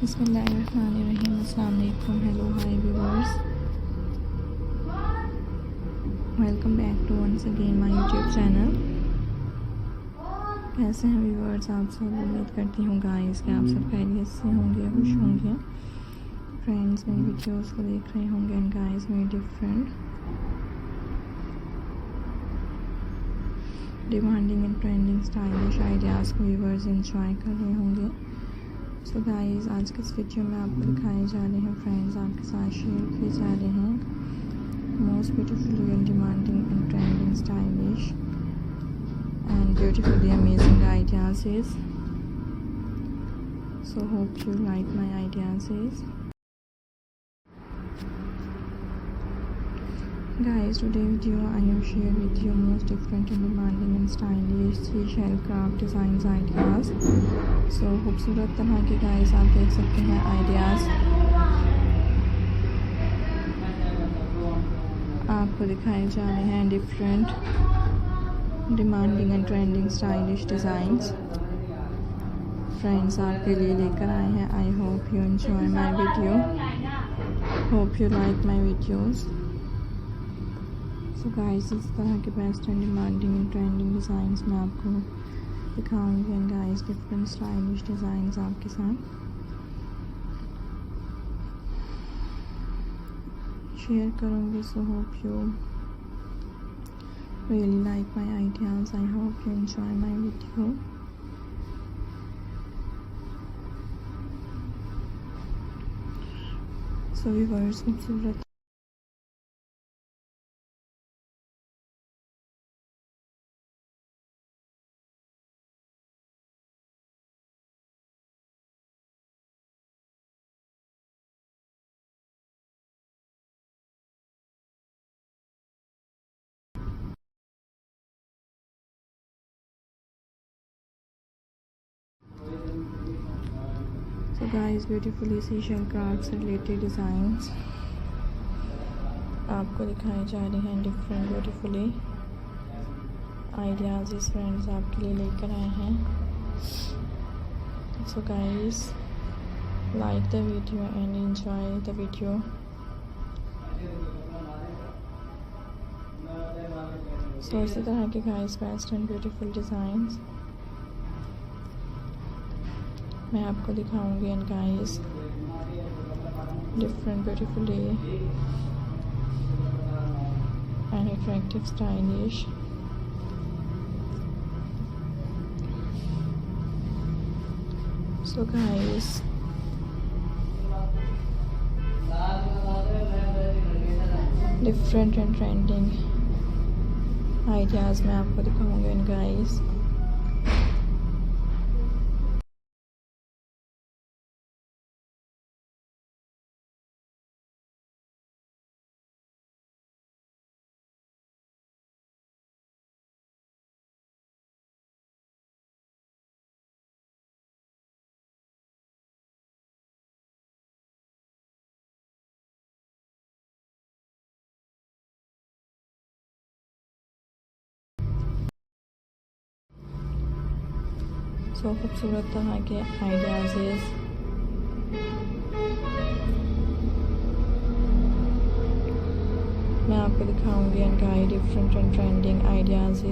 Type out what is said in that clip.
बिस्मिल्लाहिर्रहमानिर्रहीम। अस्सलाम वालेकुम। Hello hi viewers, welcome back to once again my YouTube channel. कैसे हैं व्यूअर्स आप सब? उम्मीद करती हूँ गाइस कि आप सब खैरियत से होंगे, खुश होंगे। फ्रेंड्स मेरी वीडियोस को देख रहे होंगे एंड गाइस मेरी different demanding and trending stylish ideas को व्यूअर्स एंजॉय कर रहे होंगे। सो गाइस आज के इस वीडियो में आपको दिखाए जा रहे हैं फ्रेंड्स, आपके साथ शेयर किए जा रहे हैं most beautifully and demanding and trending stylish and beautifully amazing ideas. So hope you like my ideas. Guys, today video I am share with you most different and demanding and stylish seashell craft designs ideas. So खूबसूरत तरह के guys आप देख सकते हैं ideas आपको दिखाए जा रहे हैं different demanding and trending stylish designs friends आपके लिए लेकर आए हैं। I hope you enjoy my video, hope you like my videos. So guys इस तरह के best and demanding and trending designs मैं आपको दिखाऊंगी and guys different stylish designs आपके साथ शेयर करूँगी। So hope you really like my ideas. I hope you enjoy my video. So viewers खूबसूरत So guys beautifully seashell craft से related designs आपको दिखाए जा रहे हैं डिफरेंट ब्यूटीफुली आइडियाज़ इस फ्रेंड्स आपके लिए लेकर आए हैं। So guys like the video and enjoy the video. So इसी तरह के guys best and beautiful designs मैं आपको दिखाऊंगी and guys different beautifully and attractive stylish so guys different and trending ideas मैं आपको दिखाऊंगी एंड गाइस सो खूबसूरत तरह के आइडियाज़ मैं आपको दिखाऊंगी and guys different and trending ideas